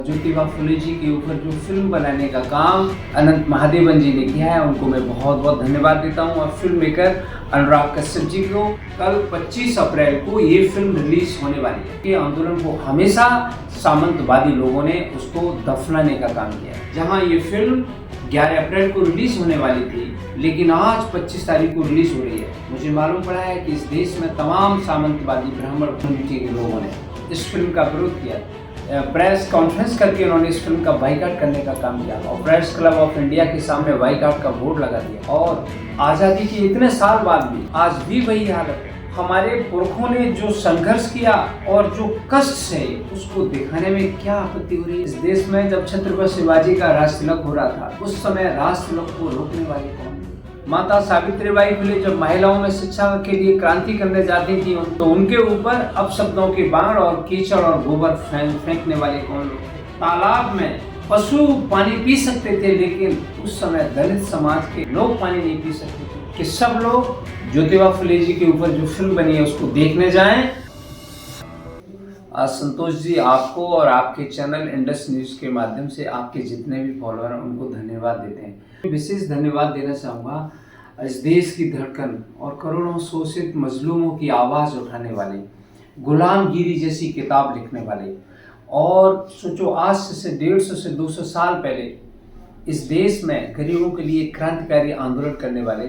ज्योतिबा फुले जी के ऊपर जो फिल्म बनाने का काम अनंत महादेवन जी ने किया है, उनको मैं बहुत बहुत धन्यवाद देता हूं। और फिल्म मेकर अनुराग कश्यप जी को कल 25 अप्रैल को ये फिल्म रिलीज होने वाली है। ये आंदोलन को हमेशा सामंतवादी लोगों ने उसको दफनाने का काम किया है। जहां ये फिल्म 11 अप्रैल को रिलीज होने वाली थी, लेकिन आज 25 तारीख को रिलीज हो रही है। मुझे मालूम पड़ा है कि इस देश में तमाम सामंतवादी ब्राह्मण कम्युनिटी के लोगों ने इस फिल्म का विरोध किया। प्रेस कॉन्फ्रेंस करके उन्होंने इस फिल्म का बाइकाट करने का काम किया और प्रेस क्लब ऑफ इंडिया के सामने बाइकाट का बोर्ड लगा दिया। और आज़ादी के इतने साल बाद भी आज भी वही हालत है। हमारे पुरखों ने जो संघर्ष किया और जो कष्ट से उसको दिखाने में क्या आपत्ति हो रही है। इस देश में जब छत्रपति शिवाजी का राज तिलक हो रहा था, उस समय राज तिलक को रोकने वाले कौन? माता सावित्रीबाई फुले जब महिलाओं में शिक्षा के लिए क्रांति करने जाती थी, तो उनके ऊपर अपशब्दों के बाण और कीचड़ और गोबर फेंकने वाले कौन लोग? तालाब में पशु पानी पी सकते थे, लेकिन उस समय दलित समाज के लोग पानी नहीं पी सकते थे। कि सब लोग ज्योतिबा फुले जी के ऊपर जो फिल्म बनी है उसको देखने जाएं। संतोष जी, आपको और आपके चैनल इंडस न्यूज के माध्यम से आपके जितने भी फॉलोअर हैं उनको धन्यवाद देते हैं। विशेष धन्यवाद देना चाहूँगा इस देश की धड़कन और करोड़ों शोषित मजलूमों की आवाज़ उठाने वाले, गुलामगिरी जैसी किताब लिखने वाले, और सोचो आज से 150 से 200 साल पहले इस देश में गरीबों के लिए क्रांतिकारी आंदोलन करने वाले,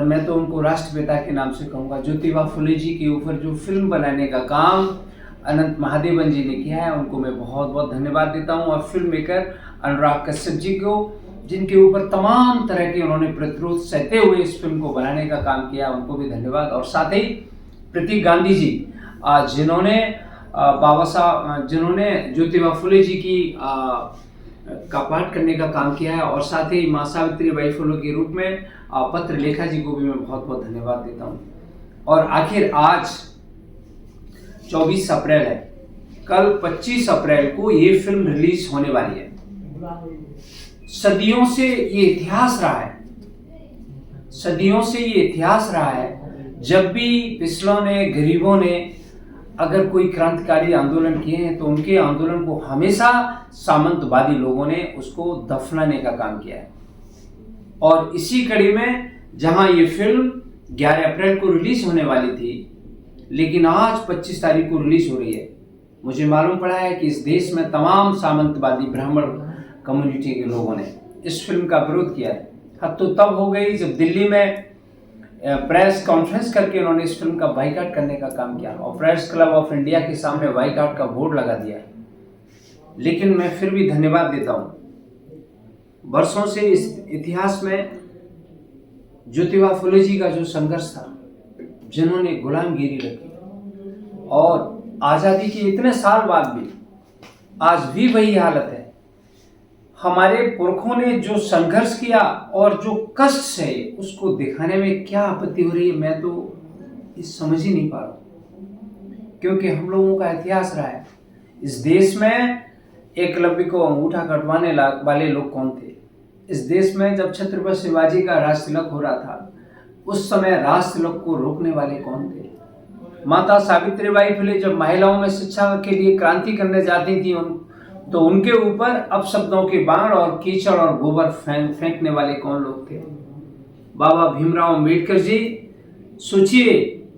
मैं तो उनको राष्ट्रपिता के नाम से कहूँगा, ज्योतिबा फुले जी के ऊपर जो फिल्म बनाने का काम अनंत महादेवन जी ने किया है, उनको मैं बहुत बहुत धन्यवाद देता हूं। और फिल्म मेकर अनुराग कश्यप जी को, जिनके ऊपर तमाम तरह के उन्होंने प्रतिरोध सहते हुए इस फिल्म को बनाने का काम किया, उनको भी धन्यवाद। और साथ ही प्रतीक गांधी जी, जिन्होंने जिन्होंने ज्योतिबा फुले जी की का पाठ करने का काम किया है, और साथ ही माँ सावित्रीबाई फुले के रूप में पत्र लेखा जी को भी मैं बहुत बहुत धन्यवाद देता हूँ। और आखिर आज 24 अप्रैल है, कल 25 अप्रैल को ये फिल्म रिलीज होने वाली है। सदियों से ये इतिहास रहा है, सदियों से ये इतिहास रहा है। जब भी पिछलों ने, गरीबों ने अगर कोई क्रांतिकारी आंदोलन किए हैं, तो उनके आंदोलन को हमेशा सामंतवादी लोगों ने उसको दफनाने का काम किया है। और इसी कड़ी में जहां ये फिल्म 11 अप्रैल को रिलीज होने वाली थी, लेकिन आज 25 तारीख को रिलीज हो रही है, मुझे मालूम पड़ा है कि इस देश में तमाम सामंतवादी ब्राह्मण कम्युनिटी के लोगों ने इस फिल्म का विरोध किया है। हद तो तब हो गई जब दिल्ली में प्रेस कॉन्फ्रेंस करके उन्होंने इस फिल्म का बाइकाट करने का काम किया और प्रेस क्लब ऑफ इंडिया के सामने बाइकाट का बोर्ड लगा दिया है। लेकिन मैं फिर भी धन्यवाद देता हूँ, वर्षों से इस इतिहास में ज्योतिबा फुले जी का जो संघर्ष था, जिन्होंने गुलामगिरी रखी, और आज़ादी के इतने साल बाद भी आज भी वही हालत है। हमारे पुरखों ने जो संघर्ष किया और जो कष्ट से उसको दिखाने में क्या आपत्ति हो रही है, मैं तो इस समझ ही नहीं पा रहा। क्योंकि हम लोगों का इतिहास रहा है, इस देश में एकलव्य को अंगूठा कटवाने वाले लोग कौन थे? इस देश में जब छत्रपति शिवाजी का राज तिलक हो रहा था, उस समय राज तिलक को रोकने वाले कौन थे? माता सावित्रीबाई फुले जब महिलाओं में शिक्षा के लिए क्रांति करने जाती थी, तो उनके ऊपर अपशब्दों के बाण और कीचड़ और गोबर फेंकने वाले कौन लोग थे? बाबा भीमराव अंबेडकर जी, सोचिए,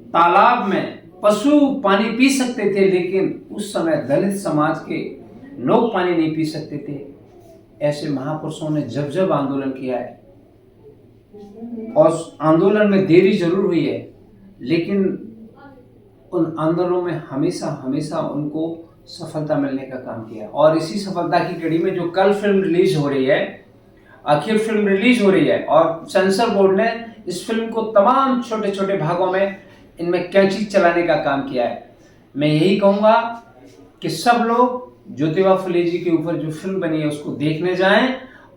तालाब में पशु पानी पी सकते थे, लेकिन उस समय दलित समाज के लोग पानी नहीं पी सकते थे। ऐसे महापुरुषों ने जब जब आंदोलन किया है, और आंदोलन में देरी जरूर हुई है, लेकिन उन आंदोलनों में हमेशा हमेशा उनको सफलता मिलने का काम किया। और इसी सफलता की कड़ी में जो कल फिल्म रिलीज हो रही है, आखिर फिल्म रिलीज हो रही है, और सेंसर बोर्ड ने इस फिल्म को तमाम छोटे छोटे भागों में इनमें कैंची चलाने का काम किया है। मैं यही कहूँगा कि सब लोग ज्योतिबा फुले जी के ऊपर जो फिल्म बनी है उसको देखने जाएं,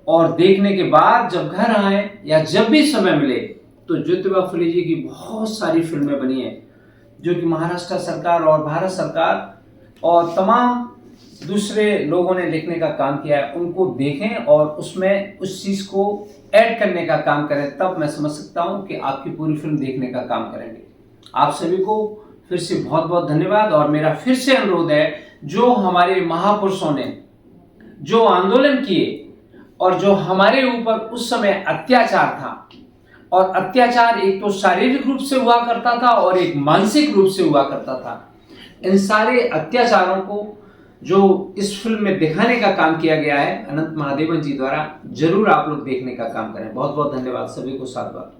और देखने के बाद जब घर आए या जब भी समय मिले, तो ज्योतिबा फुले जी की बहुत सारी फिल्में बनी हैं, जो कि महाराष्ट्र सरकार और भारत सरकार और तमाम दूसरे लोगों ने लिखने का काम किया है, उनको देखें और उसमें उस चीज़ को ऐड करने का काम करें। तब मैं समझ सकता हूं कि आपकी पूरी फिल्म देखने का काम करेंगे। आप सभी को फिर से बहुत बहुत धन्यवाद, और मेरा फिर से अनुरोध है जो हमारे महापुरुषों ने जो आंदोलन किए और जो हमारे ऊपर उस समय अत्याचार था, और अत्याचार एक तो शारीरिक रूप से हुआ करता था और एक मानसिक रूप से हुआ करता था, इन सारे अत्याचारों को जो इस फिल्म में दिखाने का काम किया गया है अनंत महादेवन जी द्वारा, जरूर आप लोग देखने का काम करें। बहुत बहुत धन्यवाद सभी को, साधुवाद।